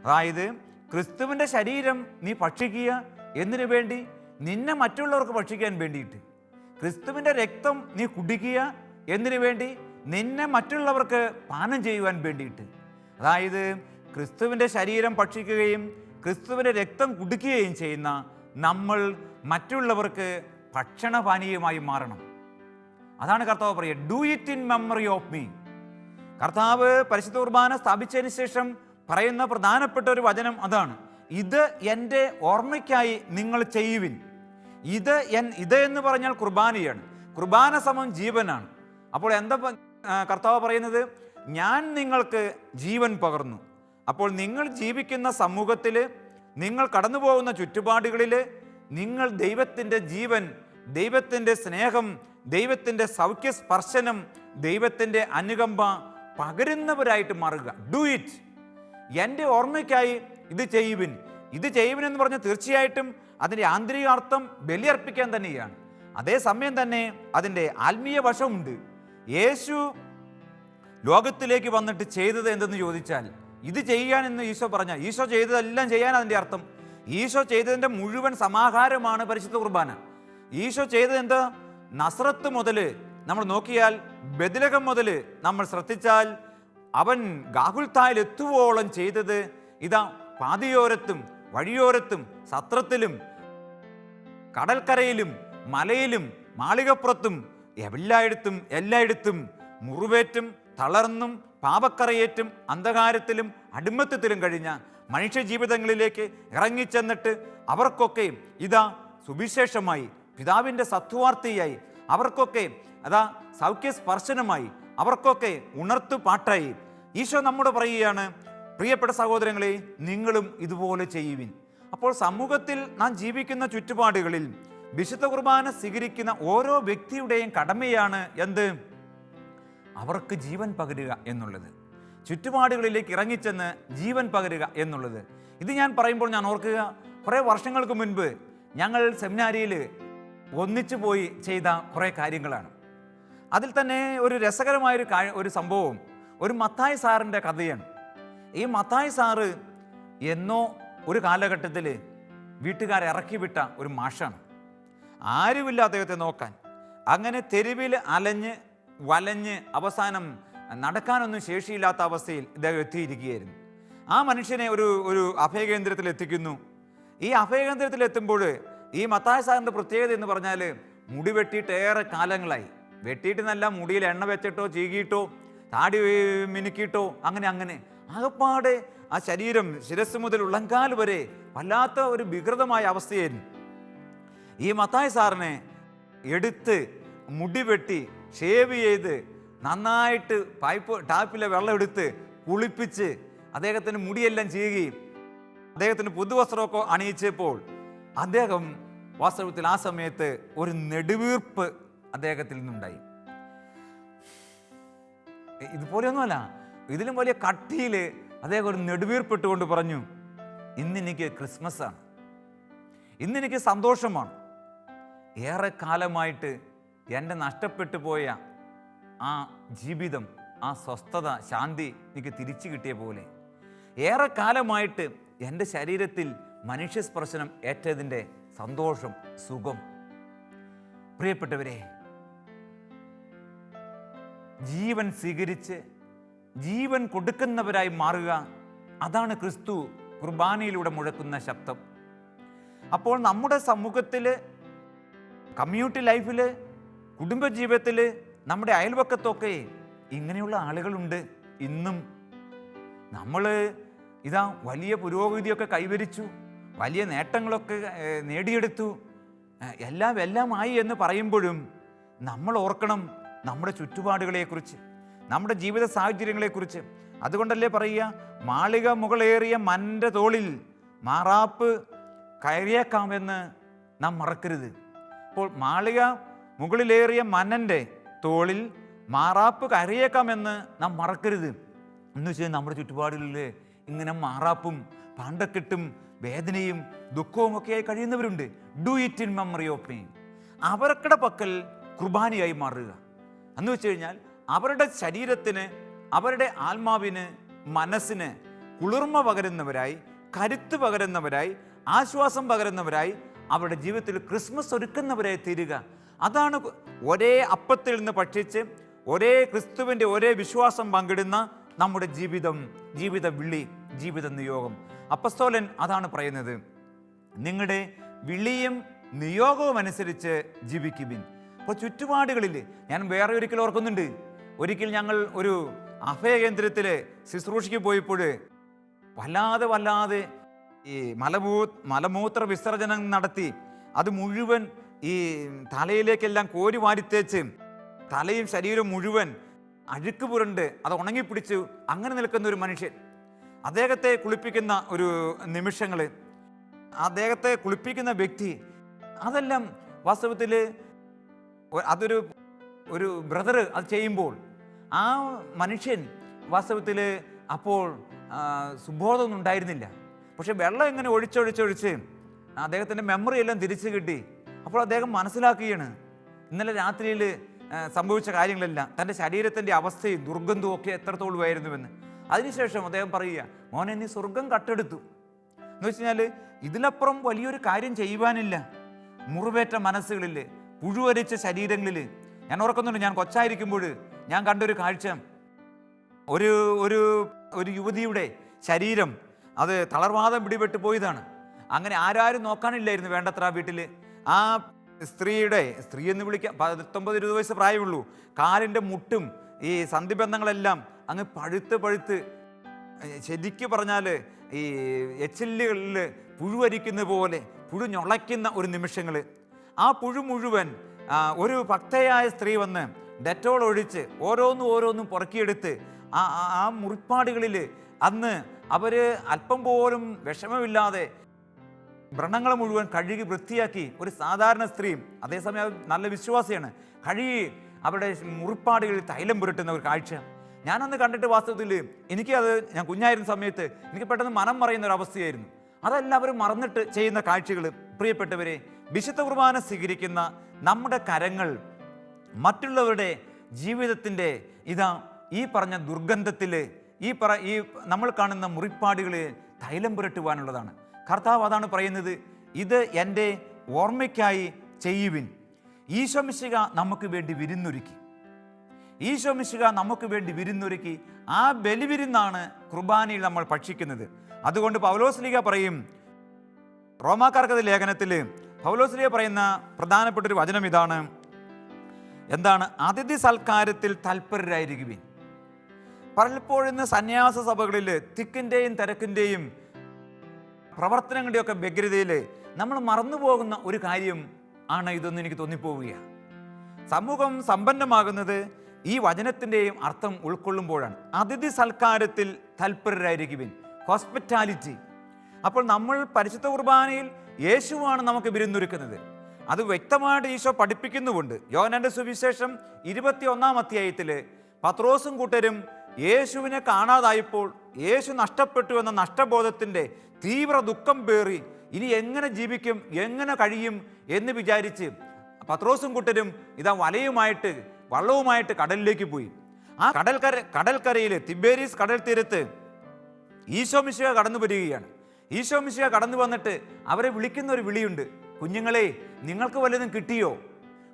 അതായത് ക്രിസ്തുവിൻ്റെ ശരീരം നീ ഭക്ഷിക്കുക എന്തിനു വേണ്ടി? നിന്നെ മറ്റുള്ളവർക്ക് ഭക്ഷിക്കാൻ വേണ്ടിയിട്ട്. ക്രിസ്തുവിൻ്റെ രക്തം നീ കുടിക്കുക എന്തിനു വേണ്ടി? നിന്നെ മറ്റുള്ളവർക്ക് പാനം ചെയ്യുവാൻ വേണ്ടിയിട്ട്. അതായത് ക്രിസ്തുവിൻ്റെ ശരീരം ഭക്ഷിക്കുകയും ക്രിസ്തുവിൻ്റെ രക്തം കുടിക്കുകയും ചെയ്യുന്ന നമ്മൾ മറ്റുള്ളവർക്ക് ഭക്ഷണപാനീയമായി മാറണം. അതാണ് കർത്താവ് പറയുക, do it in memory of me. കർത്താവ് പരിശുദ്ധ കുർബാന സ്ഥാപിച്ചതിന് ശേഷം പറയുന്ന പ്രധാനപ്പെട്ട ഒരു വചനം അതാണ്: ഇത് എൻ്റെ ഓർമ്മയ്ക്കായി നിങ്ങൾ ചെയ്യുവിൻ. ഇത് എന്ന് പറഞ്ഞാൽ കുർബാനയാണ്. കുർബാന സമം ജീവനാണ്. അപ്പോൾ എന്താ കർത്താവ് പറയുന്നത്? ഞാൻ നിങ്ങൾക്ക് ജീവൻ പകർന്നു. അപ്പോൾ നിങ്ങൾ ജീവിക്കുന്ന സമൂഹത്തിൽ, നിങ്ങൾ കടന്നു പോകുന്ന ചുറ്റുപാടുകളിൽ നിങ്ങൾ ദൈവത്തിൻ്റെ ജീവൻ, ദൈവത്തിൻ്റെ സ്നേഹം, ദൈവത്തിൻ്റെ സൗഖ്യസ്പർശനം, ദൈവത്തിൻ്റെ അനുകമ്പ പകരുന്നവരായിട്ട് മാറുക. ഡു ഇറ്റ്, എൻ്റെ ഓർമ്മയ്ക്കായി ഇത് ചെയ്യുവിൻ. ഇത് ചെയ്യുവിൻ എന്ന് പറഞ്ഞാൽ തീർച്ചയായിട്ടും അതിൻ്റെ ആന്തരികാർത്ഥം ബലിയർപ്പിക്കാൻ തന്നെയാണ്. അതേസമയം തന്നെ അതിൻ്റെ ആത്മീയ വശമുണ്ട്. യേശു ലോകത്തിലേക്ക് വന്നിട്ട് ചെയ്തത് എന്തെന്ന് ചോദിച്ചാൽ, ഇത് ചെയ്യാൻ എന്ന് ഈശോ പറഞ്ഞാൽ, ഈശോ ചെയ്തതെല്ലാം ചെയ്യാൻ അതിൻ്റെ അർത്ഥം. ഈശോ ചെയ്തതിൻ്റെ മുഴുവൻ സമാഹാരമാണ് പരിശുദ്ധ കുർബാന. ഈശോ ചെയ്തത് എന്താ? നസ്രത്ത് മുതൽ നമ്മൾ നോക്കിയാൽ, ബെത്ലഹേം മുതൽ നമ്മൾ ശ്രദ്ധിച്ചാൽ, അവൻ ഗാഗുൽത്തായിൽ എത്തുവോളം ചെയ്തത് ഇതാ പാതിയോരത്തും വഴിയോരത്തും സത്രത്തിലും കടൽക്കരയിലും മലയിലും മാളികപ്പുറത്തും എല്ലായിടത്തും മുറിവേറ്റും തളർന്നും പാപക്കറയേറ്റും അന്ധകാരത്തിലും അടിമത്തത്തിലും കഴിഞ്ഞ മനുഷ്യ ജീവിതങ്ങളിലേക്ക് ഇറങ്ങിച്ചെന്നിട്ട് അവർക്കൊക്കെ ഇതാ സുവിശേഷമായി, പിതാവിൻ്റെ സത്വാർത്തയായി, അവർക്കൊക്കെ അതാ സൗഖ്യസ്പർശനമായി, അവർക്കൊക്കെ ഉണർത്തു പാട്ടായി. ഈശോ നമ്മോട് പറയുകയാണ്, പ്രിയപ്പെട്ട സഹോദരങ്ങളെ, നിങ്ങളും ഇതുപോലെ ചെയ്യുവിൻ. അപ്പോൾ സമൂഹത്തിൽ നാം ജീവിക്കുന്ന ചുറ്റുപാടുകളിൽ വിശുദ്ധ കുർബാന സ്വീകരിക്കുന്ന ഓരോ വ്യക്തിയുടെയും കടമയാണ് എന്ത്? അവർക്ക് ജീവൻ പകരുക എന്നുള്ളത്, ചുറ്റുപാടുകളിലേക്ക് ഇറങ്ങിച്ചെന്ന് ജീവൻ പകരുക എന്നുള്ളത്. ഇത് ഞാൻ പറയുമ്പോൾ ഞാൻ ഓർക്കുക, കുറേ വർഷങ്ങൾക്ക് മുൻപ് ഞങ്ങൾ സെമിനാരിയിൽ ഒന്നിച്ചു പോയി ചെയ്ത കുറേ കാര്യങ്ങളാണ്. അതിൽ തന്നെ ഒരു രസകരമായൊരു സംഭവം ഒരു മത്തായി സാറിൻ്റെ കഥയാണ്. ഈ മത്തായി സാറ് എന്നോ ഒരു കാലഘട്ടത്തിൽ വീട്ടുകാരെ ഇറക്കി വിട്ട ഒരു മാഷാണ്. ആരുമില്ല അദ്ദേഹത്തെ നോക്കാൻ. അങ്ങനെ തെരുവിൽ അലഞ്ഞ് വലഞ്ഞ് അവസാനം നടക്കാനൊന്നും ശേഷിയില്ലാത്ത അവസ്ഥയിൽ ഇദ്ദേഹം എത്തിയിരിക്കുകയായിരുന്നു. ആ മനുഷ്യനെ ഒരു അഭയകേന്ദ്രത്തിൽ എത്തിക്കുന്നു. ഈ അഭയകേന്ദ്രത്തിൽ എത്തുമ്പോൾ ഈ മത്തായി സാറിൻ്റെ പ്രത്യേകത എന്ന് പറഞ്ഞാൽ മുടി വെട്ടിയിട്ട് ഏറെ കാലങ്ങളായി. വെട്ടിയിട്ട് നല്ല മുടിയിൽ എണ്ണ വെച്ചിട്ടോ ചീകിയിട്ടോ താടി മിനുക്കിയിട്ടോ അങ്ങനെ ആകപ്പാടെ ആ ശരീരം ശിരസ് മുതൽ ഉള്ളങ്കാൽ വരെ വല്ലാത്ത ഒരു വികൃതമായ അവസ്ഥയായിരുന്നു. ഈ മത്തായി സാറിനെ എടുത്ത് മുടി വെട്ടി ഷേവ് ചെയ്ത് നന്നായിട്ട് ടാപ്പിലെ വെള്ളം എടുത്ത് കുളിപ്പിച്ച് അദ്ദേഹത്തിന് മുടിയെല്ലാം ചീകി അദ്ദേഹത്തിന് പുതുവസ്ത്രമൊക്കെ അണിയിച്ചപ്പോൾ അദ്ദേഹം വാസ്തവത്തിൽ ആ സമയത്ത് ഒരു നെടുവീർപ്പ് അദ്ദേഹത്തിൽ നിന്നുണ്ടായി. ഇതുപോലെയൊന്നുമല്ല, ഇതിലും വലിയ കട്ടിയിൽ അദ്ദേഹം ഒരു നെടുവീർപ്പിട്ടുകൊണ്ട് പറഞ്ഞു, ഇന്നെനിക്ക് ക്രിസ്മസാണ്, ഇന്നെനിക്ക് സന്തോഷമാണ്. ഏറെ കാലമായിട്ട് എൻ്റെ നഷ്ടപ്പെട്ടു പോയ ആ ജീവിതം, ആ സ്വസ്ഥത, ശാന്തി എനിക്ക് തിരിച്ചു കിട്ടിയ പോലെ ഏറെ കാലമായിട്ട് എൻ്റെ ശരീരത്തിൽ മനുഷ്യസ്പർശനം ഏറ്റതിൻ്റെ സന്തോഷം, സുഖം. പ്രിയപ്പെട്ടവരെ, ജീവൻ സ്വീകരിച്ച് ജീവൻ കൊടുക്കുന്നവരായി മാറുക, അതാണ് ക്രിസ്തു കുർബാനയിലൂടെ മുഴക്കുന്ന ശബ്ദം. അപ്പോൾ നമ്മുടെ സമൂഹത്തിൽ, കമ്മ്യൂണിറ്റി ലൈഫിൽ, കുടുംബജീവിതത്തിൽ, നമ്മുടെ അയൽവക്കത്തൊക്കെ ഇങ്ങനെയുള്ള ആളുകളുണ്ട്. ഇന്നും നമ്മൾ ഇതാ വലിയ പുരോഗതിയൊക്കെ കൈവരിച്ചു, വലിയ നേട്ടങ്ങളൊക്കെ നേടിയെടുത്തു, എല്ലാമായി എന്ന് പറയുമ്പോഴും നമ്മൾ ഓർക്കണം നമ്മുടെ ചുറ്റുപാടുകളെക്കുറിച്ച്, നമ്മുടെ ജീവിത സാഹചര്യങ്ങളെക്കുറിച്ച്. അതുകൊണ്ടല്ലേ പറയുക, മാളിക മുകളേറിയ മൻ്റെ തോളിൽ മാറാപ്പ് കയറിയേക്കാമെന്ന് നാം മറക്കരുത്. അപ്പോൾ മാളിക മുകളിലേറിയ മന്നൻ്റെ തോളിൽ മാറാപ്പ് കയറിയേക്കാമെന്ന് നാം മറക്കരുത്. എന്ന് വെച്ചാൽ നമ്മുടെ ചുറ്റുപാടുകളിൽ ഇങ്ങനെ മാറാപ്പും പാണ്ടക്കെട്ടും വേദനയും ദുഃഖവും ഒക്കെയായി കഴിയുന്നവരുണ്ട്. Do it in memory of me. അവരുടെ പക്കൽ കുർബാനയായി മാറുക എന്ന് വെച്ച് കഴിഞ്ഞാൽ അവരുടെ ശരീരത്തിന്, അവരുടെ ആത്മാവിന്, മനസ്സിന് കുളിർമ പകരുന്നവരായി, കരുത്ത് പകരുന്നവരായി, ആശ്വാസം പകരുന്നവരായി, അവരുടെ ജീവിതത്തിൽ ക്രിസ്മസ് ഒരുക്കുന്നവരായി തീരുക. അതാണ് ഒരേ അപ്പത്തിൽ നിന്ന് ഭക്ഷിച്ച് ഒരേ ക്രിസ്തുവിൻ്റെ ഒരേ വിശ്വാസം പങ്കിടുന്ന നമ്മുടെ ജീവിത വിളി, ജീവിത നിയോഗം. അപ്പസ്തോലൻ അതാണ് പറയുന്നത്, നിങ്ങളുടെ വിളിയും നിയോഗവും അനുസരിച്ച് ജീവിക്കുവിൻ. അപ്പോൾ ചുറ്റുപാടുകളിൽ ഞാൻ വേറെ ഒരിക്കൽ ഓർക്കുന്നുണ്ട്, ഒരിക്കൽ ഞങ്ങൾ ഒരു അഭയകേന്ദ്രത്തിൽ ശുശ്രൂഷയ്ക്ക് പോയപ്പോൾ വല്ലാതെ ഈ മലമൂത്ര വിസർജനം നടത്തി അത് മുഴുവൻ ഈ തലയിലേക്കെല്ലാം കോരി വാരിത്തേച്ച് തലയും ശരീരവും മുഴുവൻ അഴുക്ക് പുരണ്ട് അത് ഉണങ്ങിപ്പിടിച്ചു അങ്ങനെ നിൽക്കുന്ന ഒരു മനുഷ്യൻ, അദ്ദേഹത്തെ കുളിപ്പിക്കുന്ന ഒരു നിമിഷങ്ങൾ, അദ്ദേഹത്തെ കുളിപ്പിക്കുന്ന വ്യക്തി, അതെല്ലാം വാസ്തവത്തിൽ ഒരു ബ്രദർ അത് ചെയ്യുമ്പോൾ ആ മനുഷ്യൻ വാസ്തവത്തിൽ അപ്പോൾ സുബോധമൊന്നും ഉണ്ടായിരുന്നില്ല. പക്ഷെ വെള്ളം ഇങ്ങനെ ഒഴിച്ചൊഴിച്ച് അദ്ദേഹത്തിൻ്റെ മെമ്മറി എല്ലാം തിരിച്ചു കിട്ടി. അപ്പോൾ അദ്ദേഹം മനസ്സിലാക്കുകയാണ് ഇന്നലെ രാത്രിയിൽ സംഭവിച്ച കാര്യങ്ങളെല്ലാം, തൻ്റെ ശരീരത്തിൻ്റെ അവസ്ഥയും ദുർഗന്ധവും ഒക്കെ എത്രത്തോളമായിരുന്നുവെന്ന്. അതിനുശേഷം അദ്ദേഹം പറയുക, മോനെ നീ സ്വർഗം കട്ടെടുത്തു എന്ന് വെച്ച് കഴിഞ്ഞാൽ ഇതിലപ്പുറം വലിയൊരു കാര്യം ചെയ്യുവാനില്ല. മുറിവേറ്റ മനസ്സുകളിൽ, പുഴുവരിച്ച ശരീരങ്ങളിൽ. ഞാൻ ഓർക്കുന്നുണ്ട്, ഞാൻ കൊച്ചായിരിക്കുമ്പോൾ ഞാൻ കണ്ടൊരു കാഴ്ച, ഒരു യുവതിയുടെ ശരീരം അത് തളർവാദം പിടിപെട്ട് പോയതാണ്. അങ്ങനെ ആരും നോക്കാനില്ലായിരുന്നു വേണ്ടത്ര വീട്ടിൽ. ആ സ്ത്രീ എന്ന് വിളിക്കാം, 19-20 വയസ്സ് പ്രായമുള്ളൂ. കാലിൻ്റെ മുട്ടും ഈ സന്ധിബന്ധങ്ങളെല്ലാം അങ്ങ് പഴുത്ത് ശരിക്ക് പറഞ്ഞാൽ ഈ എച്ചില്ലുകളിൽ പുഴുവരിക്കുന്ന പോലെ പുഴുഞ്ഞുളയ്ക്കുന്ന ഒരു നിമിഷങ്ങൾ. ആ പുഴു മുഴുവൻ ഒരു ഭക്തയായ സ്ത്രീ വന്ന് ഡെറ്റോൾ ഒഴിച്ച് ഓരോന്നും പുറക്കിയെടുത്ത് ആ മുറിപ്പാടുകളിൽ അന്ന് അവർ അല്പം പോലും വിഷമമില്ലാതെ വ്രണങ്ങൾ മുഴുവൻ കഴുകി വൃത്തിയാക്കി. ഒരു സാധാരണ സ്ത്രീയും അതേസമയം നല്ല വിശ്വാസിയാണ്, കഴുകി അവരുടെ മുറിപ്പാടുകളിൽ തൈലം പുരട്ടുന്ന ഒരു കാഴ്ച ഞാനന്ന് കണ്ടിട്ട് വാസ്തവത്തിൽ ഞാൻ കുഞ്ഞായിരുന്ന സമയത്ത് എനിക്ക് പെട്ടെന്ന് മനം മറയുന്ന ഒരു അവസ്ഥയായിരുന്നു. അതെല്ലാവരും മറന്നിട്ട് ചെയ്യുന്ന കാഴ്ചകൾ. പ്രിയപ്പെട്ടവരെ, വിശുദ്ധ കുർബാന സ്വീകരിക്കുന്ന നമ്മുടെ കരങ്ങൾ മറ്റുള്ളവരുടെ ജീവിതത്തിൻ്റെ ഈ പറഞ്ഞ ദുർഗന്ധത്തിൽ, ഈ നമ്മൾ കാണുന്ന മുറിപ്പാടുകളിൽ തൈലം പുരട്ടുവാനുള്ളതാണ്. കർത്താവ് അതാണ് പറയുന്നത്, ഇത് എൻ്റെ ഓർമ്മയ്ക്കായി ചെയ്യുവിൻ. ഈശോ മിശിഹ നമുക്ക് വേണ്ടി വിരുന്നൊരുക്കി. ഈശോ മിശിഹ നമുക്ക് വേണ്ടി വിരുന്നൊരുക്കി. ആ ബലിവിരുന്നാണ് കുർബാനയിൽ നമ്മൾ ഭക്ഷിക്കുന്നത്. അതുകൊണ്ട് പൗലോസ്ലീഹ പറയും, റോമാക്കാർക്കത് ലേഖനത്തിൽ പൗലോസ്ലീഹ പറയുന്ന പ്രധാനപ്പെട്ടൊരു വചനം ഇതാണ്. എന്താണ്? അതിഥി സൽക്കാരത്തിൽ തൽപരരായിരിക്കുവിൻ. പലപ്പോഴും സന്യാസ സഭകളിൽ തിക്കിൻ്റെയും തിരക്കിൻ്റെയും പ്രവർത്തനങ്ങളുടെയൊക്കെ വ്യഗ്രതയിൽ നമ്മൾ മറന്നുപോകുന്ന ഒരു കാര്യം ആണ് ഇതെന്ന് എനിക്ക് തോന്നിപ്പോവുകയാണ്. സമൂഹം സമ്പന്നമാകുന്നത് ഈ വചനത്തിൻ്റെയും അർത്ഥം ഉൾക്കൊള്ളുമ്പോഴാണ്. അതിഥി സൽക്കാരത്തിൽ തൽപരരായിരിക്കുവിൻ, ഹോസ്പിറ്റാലിറ്റി. അപ്പോൾ നമ്മൾ പരിശുദ്ധ കുർബാനയിൽ യേശുവാണ് നമുക്ക് വിരുന്നൊരുക്കുന്നത്. അത് വ്യക്തമായിട്ട് ഈശോ പഠിപ്പിക്കുന്നുമുണ്ട്. യോഹന്നാന്റെ സുവിശേഷം 21-ാം അധ്യായത്തിൽ പത്രോസും കൂട്ടരും യേശുവിനെ കാണാതായപ്പോൾ യേശു നഷ്ടപ്പെട്ടു എന്ന നഷ്ടബോധത്തിൻ്റെ തീവ്ര ദുഃഖം പേറി ഇനി എങ്ങനെ ജീവിക്കും, എങ്ങനെ കഴിയും എന്ന് വിചാരിച്ച് പത്രോസും കൂട്ടരും ഇതാ വള്ളവുമായിട്ട് കടലിലേക്ക് പോയി. ആ കടൽക്കരയിൽ തിബേരീസ് കടൽ തീരത്ത് ഈശോ മിശിഹ കടന്നു വരികയാണ്. ഈശോ മിശിഹ കടന്നു വന്നിട്ട് അവരെ വിളിക്കുന്ന ഒരു വിളിയുണ്ട്. കുഞ്ഞുങ്ങളെ, നിങ്ങൾക്ക് വല്ലതും കിട്ടിയോ?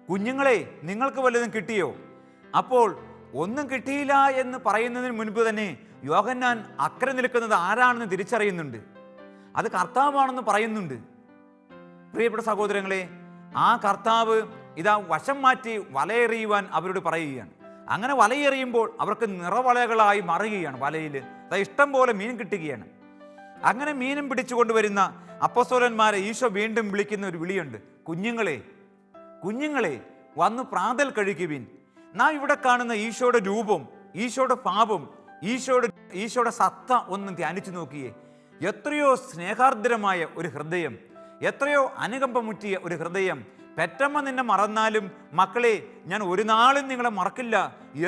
കുഞ്ഞുങ്ങളെ, നിങ്ങൾക്ക് വല്ലതും കിട്ടിയോ? അപ്പോൾ ഒന്നും കിട്ടിയില്ല എന്ന് പറയുന്നതിന് മുൻപ് തന്നെ യോഹന്നാൻ അക്കരെ നിൽക്കുന്നത് ആരാണെന്ന് തിരിച്ചറിയുന്നുണ്ട്. അത് കർത്താവാണെന്ന് പറയുന്നുണ്ട്. പ്രിയപ്പെട്ട സഹോദരങ്ങളെ, ആ കർത്താവ് ഇതാ വശം മാറ്റി വലയെറിയുവാൻ അവരോട് പറയുകയാണ്. അങ്ങനെ വലയെറിയുമ്പോൾ അവർക്ക് നിറവലകളായി മാറുകയാണ്. വലയിൽ ഇഷ്ടം പോലെ മീൻ കിട്ടുകയാണ്. അങ്ങനെ മീനും പിടിച്ചുകൊണ്ടുവരുന്ന അപ്പോസ്തലന്മാരെ ഈശോ വീണ്ടും വിളിക്കുന്ന ഒരു വിളിയുണ്ട്. കുഞ്ഞുങ്ങളെ, കുഞ്ഞുങ്ങളെ, വന്ന് പ്രാതൽ കഴിക്കുവിൻ. നാം ഇവിടെ കാണുന്ന ഈശോയുടെ രൂപം, ഈശോയുടെ പാപം, ഈശോയുടെ സത്ത ഒന്ന് ധ്യാനിച്ചു നോക്കിയേ. എത്രയോ സ്നേഹാർദ്രമായ ഒരു ഹൃദയം, എത്രയോ അനുകമ്പമുറ്റിയ ഒരു ഹൃദയം. പെറ്റമ്മ നിന്നെ മറന്നാലും മക്കളെ ഞാൻ ഒരു നാളും നിങ്ങളെ മറക്കില്ല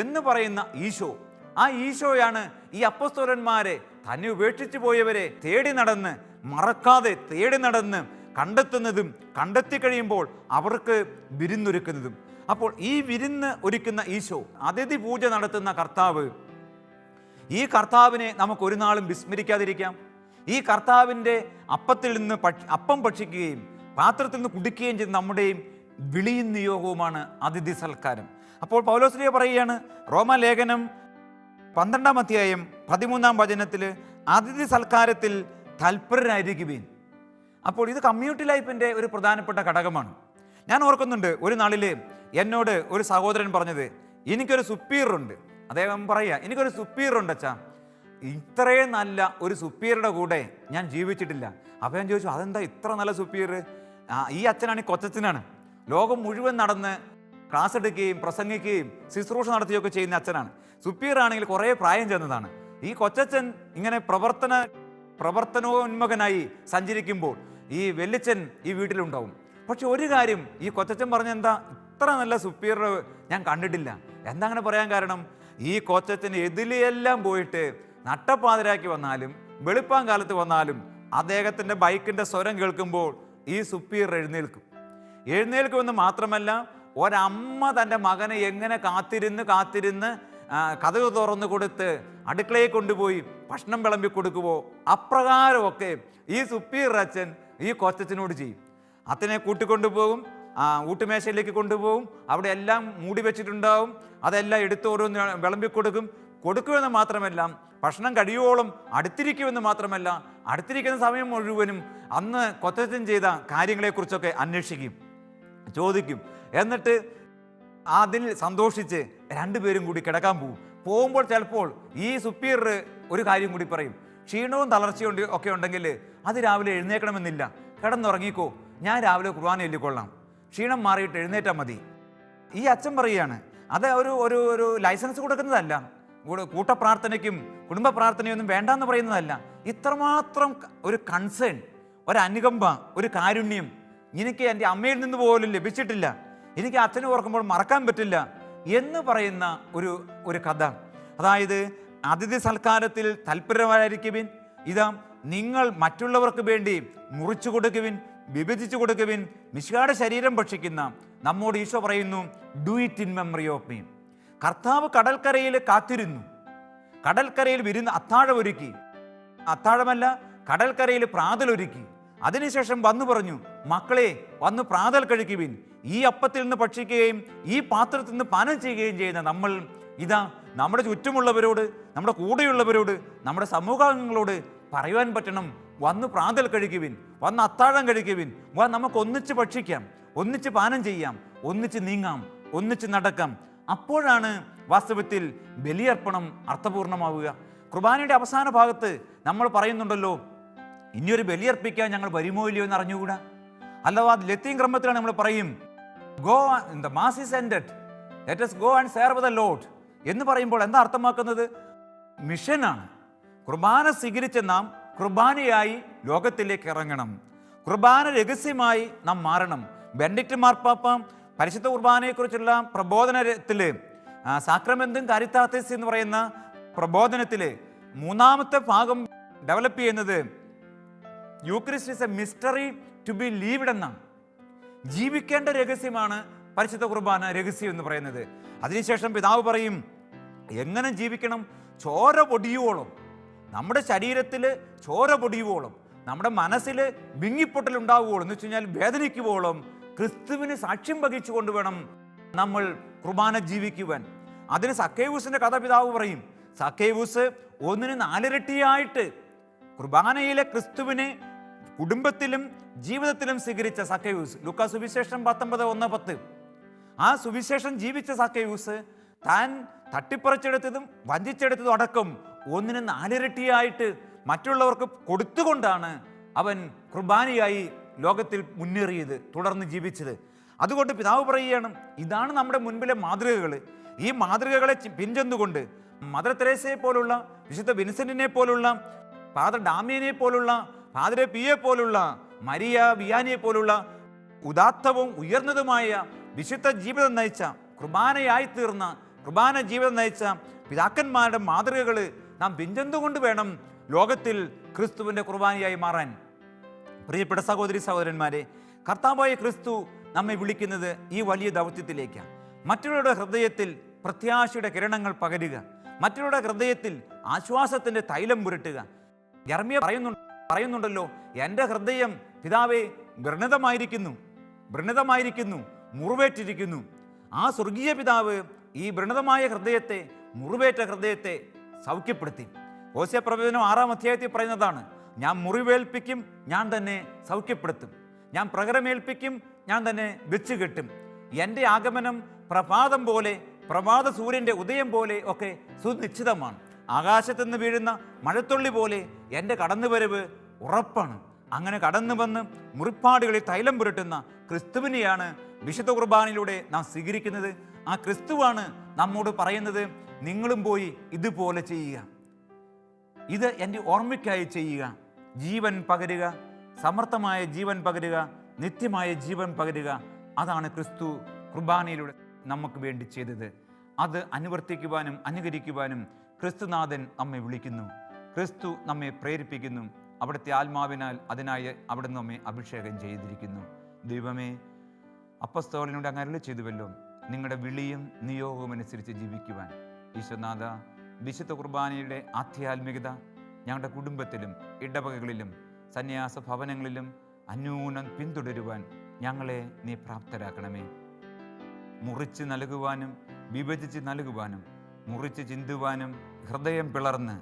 എന്ന് പറയുന്ന ഈശോ. ആ ഈശോയാണ് ഈ അപ്പോസ്തലന്മാരെ, തന്നെ ഉപേക്ഷിച്ചു പോയവരെ തേടി നടന്ന്, മറക്കാതെ തേടി നടന്ന് കണ്ടെത്തുന്നതും കണ്ടെത്തി കഴിയുമ്പോൾ അവർക്ക് വിരുന്നൊരുക്കുന്നതും. അപ്പോൾ ഈ വിരുന്ന് ഒരുക്കുന്ന ഈശോ, അതിഥി പൂജ നടത്തുന്ന കർത്താവ്, ഈ കർത്താവിനെ നമുക്ക് ഒരു നാളും വിസ്മരിക്കാതിരിക്കാം. ഈ കർത്താവിൻ്റെ അപ്പത്തിൽ നിന്ന് അപ്പം ഭക്ഷിക്കുകയും പാത്രത്തിൽ നിന്ന് കുടിക്കുകയും ചെയ്ത് നമ്മുടെയും വിളിയും നിയോഗവുമാണ് അതിഥി സൽക്കാരം. അപ്പോൾ പൗലോസ്ലീഹ പറയുകയാണ്, റോമാലേഖനം 12-ാം അധ്യായം 13-ാം വചനത്തിൽ അതിഥി സൽക്കാരത്തിൽ തൽപരരായിരിക്കുവിൻ. അപ്പോൾ ഇത് കമ്മ്യൂണിറ്റി ലൈഫിൻ്റെ ഒരു പ്രധാനപ്പെട്ട ഘടകമാണ്. ഞാൻ ഓർക്കുന്നുണ്ട്, ഒരു നാളിൽ എന്നോട് ഒരു സഹോദരൻ പറഞ്ഞത്, എനിക്കൊരു സുപ്പീരിയർ ഉണ്ട്. അദ്ദേഹം പറയുക, എനിക്കൊരു സുപ്പീരിയർ ഉണ്ട് അച്ഛാ, ഇത്രയും നല്ല ഒരു സുപ്പീരിയറുടെ കൂടെ ഞാൻ ജീവിച്ചിട്ടില്ല. അപ്പോൾ ഞാൻ ചോദിച്ചു, അതെന്താ ഇത്ര നല്ല സുപ്പീരിയർ? ഈ അച്ഛനാണ്, ഈ കൊച്ചച്ഛനാണ്. ലോകം മുഴുവൻ നടന്ന് ക്ലാസ് എടുക്കുകയും പ്രസംഗിക്കുകയും ശുശ്രൂഷ നടത്തുകയൊക്കെ ചെയ്യുന്ന അച്ഛനാണ്. സുപ്പീരിയർ ആണെങ്കിൽ കുറേ പ്രായം ചെന്നതാണ്. ഈ കൊച്ചച്ഛൻ ഇങ്ങനെ പ്രവർത്തനോന്മുഖനായി സഞ്ചരിക്കുമ്പോൾ ഈ വെല്ലിച്ചൻ ഈ വീട്ടിലുണ്ടാവും. പക്ഷെ ഒരു കാര്യം ഈ കൊച്ചച്ഛൻ പറഞ്ഞ, എന്താ ഇത്ര നല്ല സുപ്പീരിയർ ഞാൻ കണ്ടിട്ടില്ല. എന്താ അങ്ങനെ പറയാൻ കാരണം? ഈ കൊച്ചച്ഛന് എതിലെല്ലാം പോയിട്ട് നട്ടപ്പാതിരാക്കി വന്നാലും വെളുപ്പാൻ കാലത്ത് വന്നാലും അദ്ദേഹത്തിൻ്റെ ബൈക്കിൻ്റെ സ്വരം കേൾക്കുമ്പോൾ ഈ സുപ്പീരിയർ എഴുന്നേൽക്കുമെന്ന് മാത്രമല്ല, ഒരമ്മ തൻ്റെ മകനെ എങ്ങനെ കാത്തിരുന്ന് കതക് തുറന്ന് കൊടുത്ത് അടുക്കളയിൽ കൊണ്ടുപോയി ഭക്ഷണം വിളമ്പി കൊടുക്കുമോ, അപ്രകാരമൊക്കെ ഈ സുപ്പീരിയർ അച്ഛൻ ഈ കൊച്ചച്ഛനോട് ചെയ്യും. അച്ഛനെ കൂട്ടിക്കൊണ്ടുപോകും, ഊട്ടുമേശയിലേക്ക് കൊണ്ടുപോകും. അവിടെ എല്ലാം മൂടി വെച്ചിട്ടുണ്ടാവും. അതെല്ലാം എടുത്ത് ഓരോന്ന് വിളമ്പി കൊടുക്കുമെന്ന് മാത്രമല്ല, ഭക്ഷണം കഴിയോളം അടുത്തിരിക്കുമെന്ന് മാത്രമല്ല, അടുത്തിരിക്കുന്ന സമയം മുഴുവനും അന്ന് കൊച്ചച്ഛൻ ചെയ്ത കാര്യങ്ങളെക്കുറിച്ചൊക്കെ അന്വേഷിക്കും, ചോദിക്കും. എന്നിട്ട് അതിൽ സന്തോഷിച്ച് രണ്ടുപേരും കൂടി കിടക്കാൻ പോകുമ്പോൾ ചിലപ്പോൾ ഈ സുപ്പീരിയർ ഒരു കാര്യം കൂടി പറയും. ക്ഷീണവും തളർച്ചയും ഒക്കെ ഉണ്ടെങ്കിൽ അത് രാവിലെ എഴുന്നേൽക്കണമെന്നില്ല, കിടന്നുറങ്ങിക്കോ, ഞാൻ രാവിലെ കുർബാന ചൊല്ലിക്കൊള്ളാം, ക്ഷീണം മാറിയിട്ട് എഴുന്നേറ്റാൽ മതി. ഈ അച്ഛൻ പറയുകയാണ്, അത് ഒരു ലൈസൻസ് കൊടുക്കുന്നതല്ല, കൂട്ടപ്രാർത്ഥനയ്ക്കും കുടുംബ പ്രാർത്ഥനയൊന്നും വേണ്ടെന്ന് പറയുന്നതല്ല. ഇത്രമാത്രം ഒരു കൺസേൺ, ഒരു അനുകമ്പ, ഒരു കാരുണ്യം എനിക്ക് എൻ്റെ അമ്മയിൽ നിന്ന് പോലും ലഭിച്ചിട്ടില്ല, എനിക്ക് അച്ഛനെ ഓർക്കുമ്പോൾ മറക്കാൻ പറ്റില്ല എന്ന് പറയുന്ന ഒരു കഥ. അതായത് അതിഥി സൽക്കാരത്തിൽ തൽപരമായിരിക്കുവിൻ. ഇതാ, നിങ്ങൾ മറ്റുള്ളവർക്ക് വേണ്ടി മുറിച്ചു കൊടുക്കുവിൻ, വിഭജിച്ചു കൊടുക്കുവിൻ. മിശിഹായുടെ ശരീരം ഭക്ഷിക്കുന്ന നമ്മോട് ഈശോ പറയുന്നു, do it in memory of me. കർത്താവ് കടൽക്കരയിൽ കാത്തിരുന്നു, കടൽക്കരയിൽ അത്താഴമൊരുക്കി, അത്താഴമല്ല കടൽക്കരയിൽ പ്രാതലൊരുക്കി. അതിനുശേഷം വന്നു പറഞ്ഞു, മക്കളെ വന്ന് പ്രാതൽ കഴിക്കുവിൻ. ഈ അപ്പത്തിൽ നിന്ന് ഭക്ഷിക്കുകയും ഈ പാത്രത്തിൽ നിന്ന് പാനം ചെയ്യുകയും ചെയ്യുന്ന നമ്മൾ ഇതാ നമ്മുടെ ചുറ്റുമുള്ളവരോട്, നമ്മുടെ കൂടെയുള്ളവരോട്, നമ്മുടെ സമൂഹാംഗങ്ങളോട് പറയുവാൻ പറ്റണം, വന്ന് പ്രാതൽ കഴിക്കുവിൻ, വന്ന് അത്താഴം കഴിക്കുവിൻ, നമുക്ക് ഒന്നിച്ച് ഭക്ഷിക്കാം, ഒന്നിച്ച് പാനം ചെയ്യാം, ഒന്നിച്ച് നീങ്ങാം, ഒന്നിച്ച് നടക്കാം. അപ്പോഴാണ് വാസ്തവത്തിൽ ബലിയർപ്പണം അർത്ഥപൂർണമാവുക. കുർബാനയുടെ അവസാന ഭാഗത്ത് നമ്മൾ പറയുന്നുണ്ടല്ലോ, ഇനിയൊരു ബലിയർപ്പിക്കാൻ ഞങ്ങൾ വരുമോ ഇല്ലയോ എന്ന് അറിഞ്ഞുകൂടാ. അല്ലവാ ലത്തീൻ ക്രമത്തിലാണ് നമ്മൾ പറയും, go the mass is ended, let us go and serve the Lord എന്ന് പറയുമ്പോൾ എന്താ അർത്ഥമാക്കുന്നത്? മിഷനാണ്. കുർബാന സ്വീകരിച്ച നാം കുർബാനയായി ലോകത്തിലേക്ക് ഇറങ്ങണം. കുർബാന രഹസ്യമായി നാം മാറണം. ബെനഡിക്ട് മാർപ്പാപ്പ പരിശുദ്ധ കുർബാനയെക്കുറിച്ചുള്ള പ്രബോധനത്തിൽ സാക്രമെന്തും കാരിത്താസിസ് എന്ന് പറയുന്ന പ്രബോധനത്തിൽ മൂന്നാമത്തെ ഭാഗം ഡെവലപ്പ് ചെയ്യുന്നത് Eucharist is a mystery to be lived എന്നാണ്. ജീവിക്കേണ്ട രഹസ്യമാണ് പരിശുദ്ധ കുർബാന രഹസ്യം എന്ന് പറയുന്നത്. അതിനുശേഷം പിതാവ് പറയും, എങ്ങനെ ജീവിക്കണം? ചോര പൊടിയുവോളം, നമ്മുടെ ശരീരത്തിൽ ചോര പൊടിയുവോളം, നമ്മുടെ മനസ്സിൽ വിങ്ങിപ്പൊട്ടൽ ഉണ്ടാവുകയോളം എന്ന് വെച്ച് കഴിഞ്ഞാൽ വേദനിക്കുവോളം ക്രിസ്തുവിന് സാക്ഷ്യം വഹിച്ചുകൊണ്ട് വേണം നമ്മൾ കുർബാന ജീവിക്കുവാൻ. അതിന് സക്കേവൂസിന്റെ കഥ പിതാവ് പറയും. സക്കേവൂസ് 1/4 ഇരട്ടിയായിട്ട് കുർബാനയിലെ ക്രിസ്തുവിനെ കുടുംബത്തിലും ജീവിതത്തിലും സ്വീകരിച്ച സക്കേവൂസ്. ലൂക്കാ സുവിശേഷം 19:1-10. ആ സുവിശേഷം ജീവിച്ച സക്കേവൂസ് താൻ തട്ടിപ്പറിച്ചെടുത്തതും വഞ്ചിച്ചെടുത്തതും അടക്കം 1/4 ഇരട്ടിയായിട്ട് മറ്റുള്ളവർക്ക് കൊടുത്തുകൊണ്ടാണ് അവൻ കുർബാനയായി ലോകത്തിൽ മുന്നേറിയത്, തുടർന്ന് ജീവിച്ചത്. അതുകൊണ്ട് പിതാവ് പറയുകയാണ്, ഇതാണ് നമ്മുടെ മുൻപിലെ മാതൃകകൾ. ഈ മാതൃകകളെ പിൻചെന്നുകൊണ്ട് മദർ തെരേസയെ പോലുള്ള, വിശുദ്ധ വിൻസെന്റിനെ പോലുള്ള, ഫാദർ ഡാമിയനെ പോലുള്ള, ഫാദർ പിയെ പോലുള്ള, മരിയ വിയാനിയെ പോലുള്ള ഉദാത്തവും ഉയർന്നതുമായ വിശുദ്ധ ജീവിതം നയിച്ച, കുർബാനയായി തീർന്ന, കുർബാന ജീവിതം നയിച്ച പിതാക്കന്മാരുടെ മാതൃകകൾ നാം പിൻചെന്നുകൊണ്ട് വേണം ലോകത്തിൽ ക്രിസ്തുവിൻ്റെ കുർബാനയായി മാറാൻ. പ്രിയപ്പെട്ട സഹോദരി സഹോദരന്മാരെ, കർത്താവായ ക്രിസ്തു നമ്മെ വിളിക്കുന്നത് ഈ വലിയ ദൗത്യത്തിലേക്കാണ്. മറ്റുള്ളവരുടെ ഹൃദയത്തിൽ പ്രത്യാശയുടെ കിരണങ്ങൾ പകരുക, മറ്റുള്ളവരുടെ ഹൃദയത്തിൽ ആശ്വാസത്തിൻ്റെ തൈലം പുരട്ടുക. യെരമ്യ പറയുന്നുണ്ടല്ലോ, എൻ്റെ ഹൃദയം പിതാവേ വ്രണതമായിരിക്കുന്നു, മുറിവേറ്റിരിക്കുന്നു. ആ സ്വർഗീയ പിതാവ് ഈ വ്രണതമായ ഹൃദയത്തെ, മുറിവേറ്റ ഹൃദയത്തെ സൗഖ്യപ്പെടുത്തി. ഹോശേയ പ്രവചനം 6-ാം അധ്യായത്തിൽ പറയുന്നതാണ്, ഞാൻ മുറിവേൽപ്പിക്കും, ഞാൻ തന്നെ സൗഖ്യപ്പെടുത്തും, ഞാൻ പ്രകരമേൽപ്പിക്കും, ഞാൻ തന്നെ വെച്ച് കെട്ടും. എൻ്റെ ആഗമനം പ്രഭാതം പോലെ, പ്രഭാത സൂര്യൻ്റെ ഉദയം പോലെ ഒക്കെ സുനിശ്ചിതമാണ്. ആകാശത്തുനിന്ന് വീഴുന്ന മഴത്തുള്ളി പോലെ എൻ്റെ കടന്നുവരവ് ഉറപ്പാണ്. അങ്ങനെ കടന്നു വന്ന് മുറിപ്പാടുകളിൽ തൈലം പുരട്ടുന്ന ക്രിസ്തുവിനെയാണ് വിശുദ്ധ കുർബാനയിലൂടെ നാം സ്വീകരിക്കുന്നത്. ആ ക്രിസ്തുവാണ് നമ്മോട് പറയുന്നത്, നിങ്ങളും പോയി ഇതുപോലെ ചെയ്യുക, ഇത് എൻ്റെ ഓർമ്മയ്ക്കായി ചെയ്യുക. ജീവൻ പകരുക, സമർത്ഥമായ ജീവൻ പകരുക, നിത്യമായ ജീവൻ പകരുക. അതാണ് ക്രിസ്തു കുർബാനയിലൂടെ നമുക്ക് വേണ്ടി ചെയ്തത്. അത് അനുവർത്തിക്കുവാനും അനുകരിക്കുവാനും ക്രിസ്തുനാഥൻ നമ്മെ വിളിക്കുന്നു. ക്രിസ്തു നമ്മെ പ്രേരിപ്പിക്കുന്നു. അവിടുത്തെ ആത്മാവിനാൽ അതിനായി അവിടുന്ന് നമ്മെ അഭിഷേകം ചെയ്തിരിക്കുന്നു. ദൈവമേ, അപ്പസ്തോലനോട് അങ്ങ് അരുളി ചെയ്തുവല്ലോ, നിങ്ങളുടെ വിളിയും നിയോഗവും അനുസരിച്ച് ജീവിക്കുവാൻ. ഈശോനാഥ, വിശുദ്ധ കുർബാനയുടെ ആധ്യാത്മികത ഞങ്ങളുടെ കുടുംബത്തിലും ഇടവകകളിലും സന്യാസ ഭവനങ്ങളിലും അന്യൂനം പിന്തുടരുവാൻ ഞങ്ങളെ നീ പ്രാപ്തരാക്കണമേ. മുറിച്ച് നൽകുവാനും വിഭജിച്ച് നൽകുവാനും, മുറിച്ച് ചിന്തുവാനും, ഹൃദയം പിളർന്ന്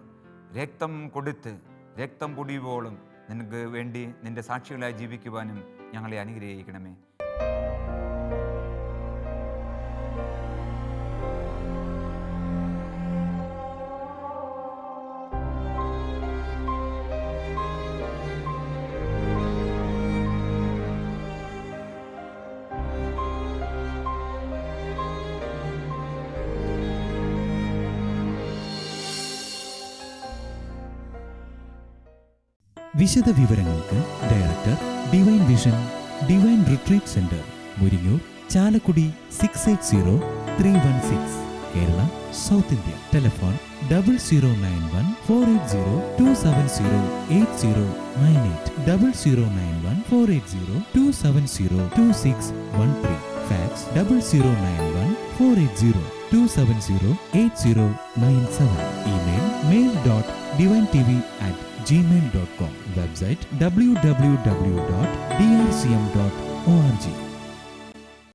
രക്തം കൊടുത്ത് രക്തം പൊടിയുവോളം നിനക്ക് വേണ്ടി നിന്റെ സാക്ഷികളായി ജീവിക്കുവാനും ഞങ്ങളെ അനുഗ്രഹിക്കണമേ. വിശദ വിവരങ്ങൾക്ക് director, divine vision, divine retreat centre, Muringoor, Chalakudy 680316, Kerala, South India. Telephone 0091 480 270 8098, 0091 480 270 2613, fax 0091 480 270 8097, email mail.divintv@ gmail.com. Website www.drcm.org.